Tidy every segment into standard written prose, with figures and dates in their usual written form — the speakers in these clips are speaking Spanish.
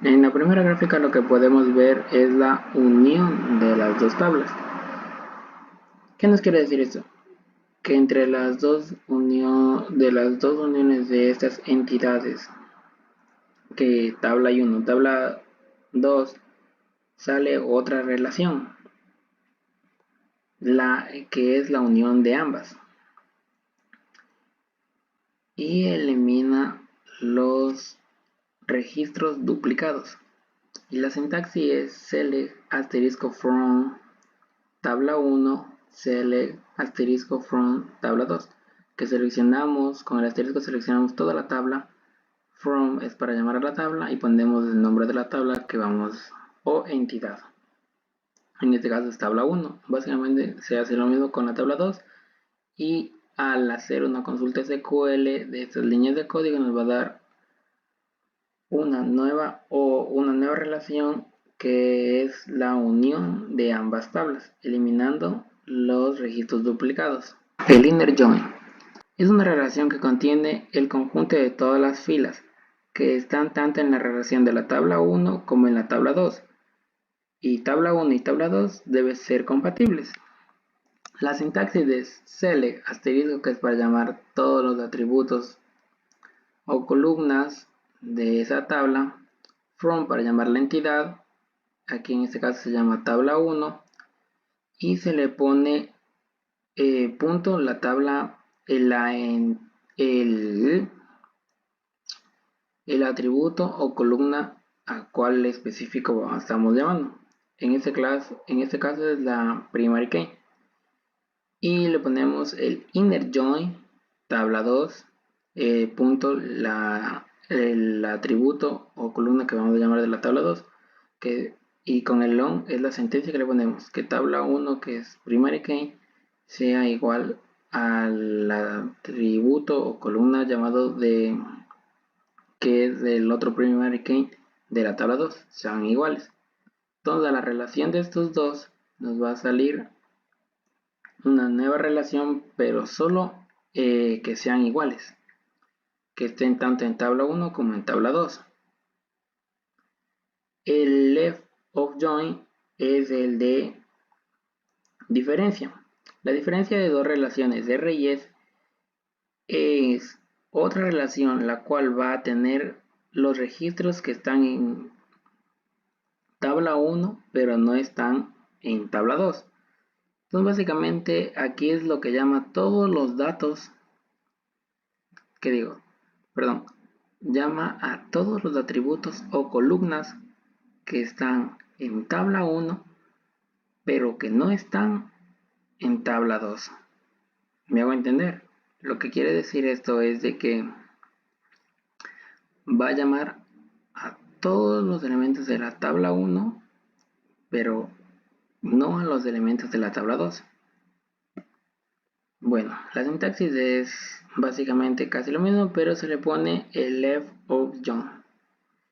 En la primera gráfica lo que podemos ver es la unión de las dos tablas. ¿Qué nos quiere decir esto? Que entre las dos uniones de estas entidades, que tabla 1, tabla 2, sale otra relación, la que es la unión de ambas, y elimina los registros duplicados. Y la sintaxis es select asterisco from tabla 1, select asterisco from tabla 2, que seleccionamos, con el asterisco seleccionamos toda la tabla. From es para llamar a la tabla y ponemos el nombre de la tabla que vamos, o entidad. En este caso es tabla 1. Básicamente se hace lo mismo con la tabla 2, y al hacer una consulta SQL de estas líneas de código nos va a dar una nueva relación, que es la unión de ambas tablas, eliminando los registros duplicados. El inner join es una relación que contiene el conjunto de todas las filas que están tanto en la relación de la tabla 1 como en la tabla 2, y tabla 1 y tabla 2 deben ser compatibles. La sintaxis de select asterisco, que es para llamar todos los atributos o columnas de esa tabla, from para llamar la entidad, aquí en este caso se llama tabla 1, y se le pone punto la tabla, el atributo o columna a cual específico estamos llamando. En este caso es la primary key. Y le ponemos el inner join tabla 2 punto el atributo o columna que vamos a llamar de la tabla 2, y con el long es la sentencia que le ponemos, que tabla 1, que es primary key, sea igual al atributo o columna llamado que es del otro primary key de la tabla 2, sean iguales. Toda la relación de estos dos nos va a salir una nueva relación, pero solo que sean iguales, que estén tanto en tabla 1 como en tabla 2. El left of join es el de diferencia. La diferencia de dos relaciones R y S es otra relación la cual va a tener los registros que están en tabla 1 pero no están en tabla 2. Entonces básicamente aquí es lo que llama todos los datos, llama a todos los atributos o columnas que están en tabla 1 pero que no están en tabla 2. ¿Me hago entender? Lo que quiere decir esto es de que va a llamar a todos los elementos de la tabla 1 pero no a los elementos de la tabla 2. Bueno, la sintaxis es básicamente casi lo mismo, pero se le pone el left out join.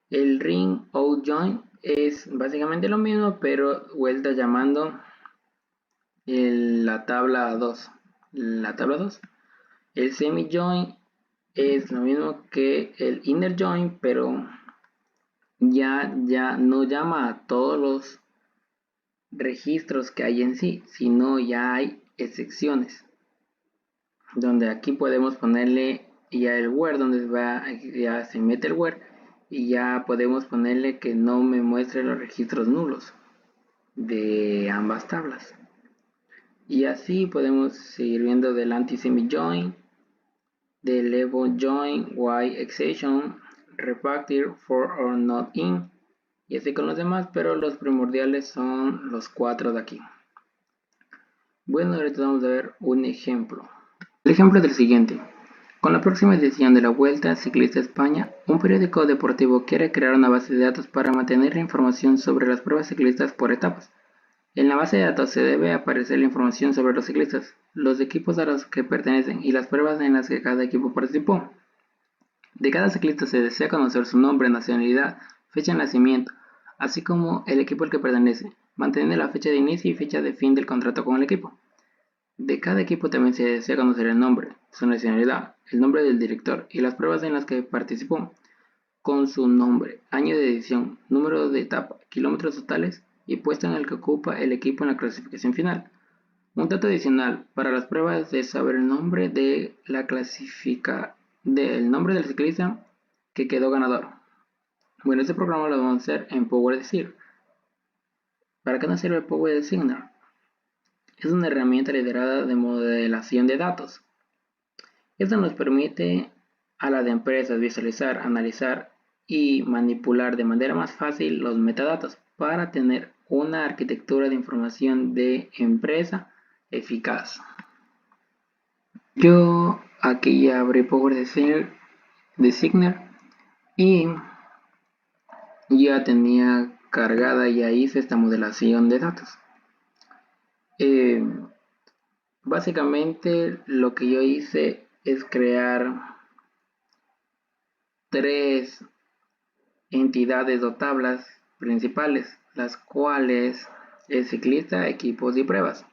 El ring out join es básicamente lo mismo, pero vuelta llamando la tabla 2. El semi join es lo mismo que el inner join, pero ya no llama a todos los registros que hay en sí, sino ya hay excepciones, donde aquí podemos ponerle ya el where, donde ya se mete el where, y ya podemos ponerle que no me muestre los registros nulos de ambas tablas. Y así podemos seguir viendo del anti-semi join, del level join, y exception, refactor, for or not in, y así con los demás, pero los primordiales son los 4 de aquí. Bueno, ahorita vamos a ver un ejemplo. El ejemplo es el siguiente. Con la próxima edición de la Vuelta Ciclista España, un periódico deportivo quiere crear una base de datos para mantener la información sobre las pruebas ciclistas por etapas. En la base de datos se debe aparecer la información sobre los ciclistas, los equipos a los que pertenecen y las pruebas en las que cada equipo participó. De cada ciclista se desea conocer su nombre, nacionalidad, fecha de nacimiento, así como el equipo al que pertenece, manteniendo la fecha de inicio y fecha de fin del contrato con el equipo. De cada equipo también se desea conocer el nombre, su nacionalidad, el nombre del director y las pruebas en las que participó. con su nombre, año de edición, número de etapa, kilómetros totales y puesto en el que ocupa el equipo en la clasificación final. Un dato adicional para las pruebas es saber el nombre de la del nombre del ciclista que quedó ganador. Bueno, este programa lo vamos a hacer en PowerDesigner. ¿Para qué nos sirve PowerDesigner? Es una herramienta liderada de modelación de datos. Esto nos permite a las empresas visualizar, analizar y manipular de manera más fácil los metadatos para tener una arquitectura de información de empresa eficaz. Yo aquí ya abrí PowerDesigner y ya tenía cargada y ya hice esta modelación de datos. Básicamente lo que yo hice es crear 3 entidades o tablas principales, las cuales es ciclista, equipos y pruebas,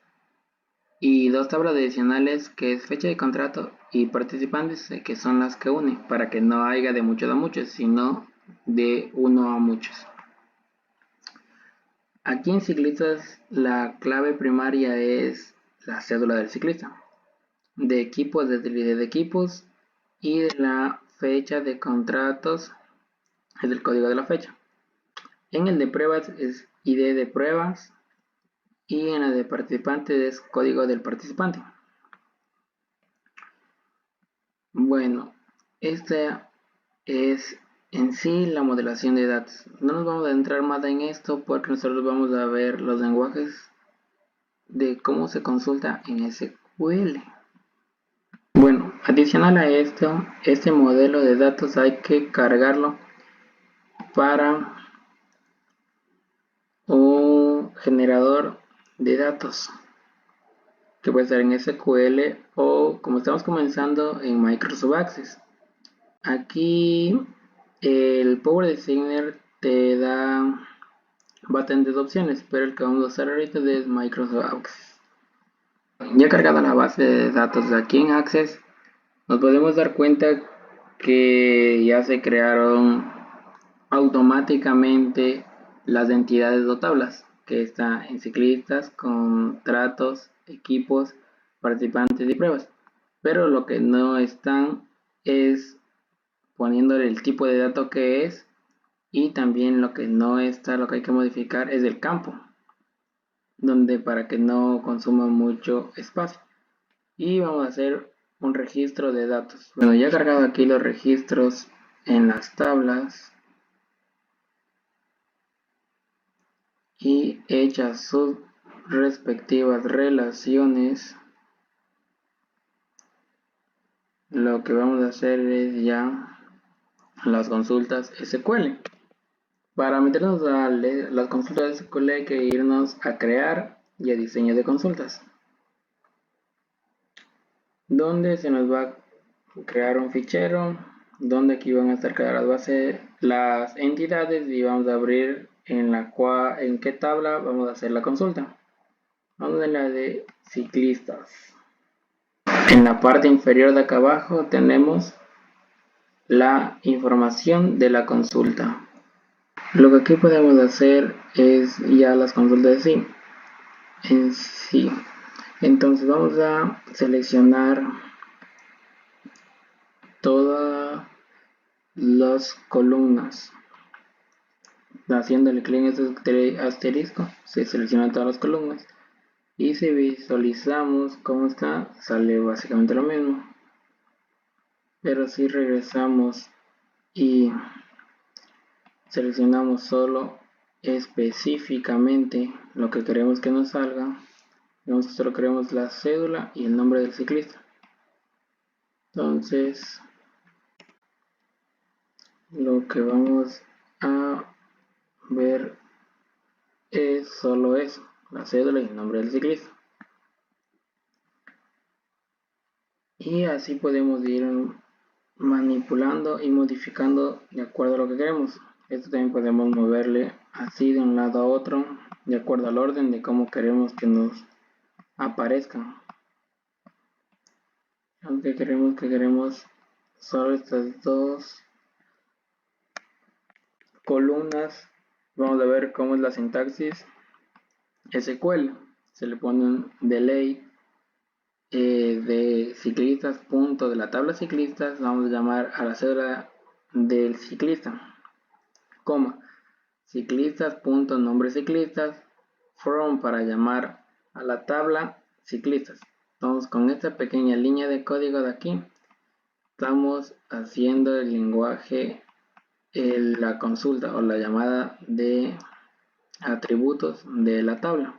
y 2 tablas adicionales que es fecha de contrato y participantes, que son las que unen para que no haya de muchos a muchos, sino de uno a muchos. Aquí en ciclistas la clave primaria es la cédula del ciclista, de equipos desde el ID de equipos y de la fecha de contratos es el código de la fecha. En el de pruebas es ID de pruebas y en el de participantes es código del participante. Bueno, esta es en sí la modelación de datos. No nos vamos a entrar más en esto porque nosotros vamos a ver los lenguajes de cómo se consulta en SQL. Bueno, adicional a esto, este modelo de datos hay que cargarlo para un generador de datos que puede ser en SQL o, como estamos comenzando, en Microsoft Access. Aquí el PowerDesigner te da bastantes opciones, pero el que vamos a usar ahorita es Microsoft Access. Ya cargada la base de datos de aquí en Access, nos podemos dar cuenta que ya se crearon automáticamente las entidades o tablas que está en ciclistas, contratos, equipos, participantes y pruebas. Pero lo que no están es poniéndole el tipo de dato que es, y también lo que no está, lo que hay que modificar es el campo, donde para que no consuma mucho espacio. Y vamos a hacer un registro de datos. Bueno, ya he cargado aquí los registros en las tablas y hechas sus respectivas relaciones. Lo que vamos a hacer es ya las consultas SQL. Para meternos a las consultas SQL hay que irnos a crear y a diseño de consultas, donde se nos va a crear un fichero donde aquí van a estar creadas las entidades y vamos a abrir en qué tabla vamos a hacer la consulta. Vamos a la de ciclistas. En la parte inferior de acá abajo tenemos la información de la consulta. Lo que aquí podemos hacer es ya las consultas en sí. Entonces vamos a seleccionar todas las columnas. Haciéndole clic en este asterisco, se seleccionan todas las columnas. Y si visualizamos cómo está, sale básicamente lo mismo. Pero si regresamos y seleccionamos solo específicamente lo que queremos que nos salga, digamos que solo queremos la cédula y el nombre del ciclista. Entonces, lo que vamos a ver es solo eso, la cédula y el nombre del ciclista. Y así podemos ir manipulando y modificando de acuerdo a lo que queremos. Esto también podemos moverle así de un lado a otro, de acuerdo al orden de cómo queremos que nos aparezcan. Aunque queremos solo estas dos columnas, vamos a ver cómo es la sintaxis SQL. Se le pone un delay de ciclistas, punto de la tabla ciclistas, vamos a llamar a la cédula del ciclista, coma, ciclistas, punto, nombre ciclistas, from para llamar a la tabla ciclistas. Entonces con esta pequeña línea de código de aquí, estamos haciendo el lenguaje, la consulta o la llamada de atributos de la tabla.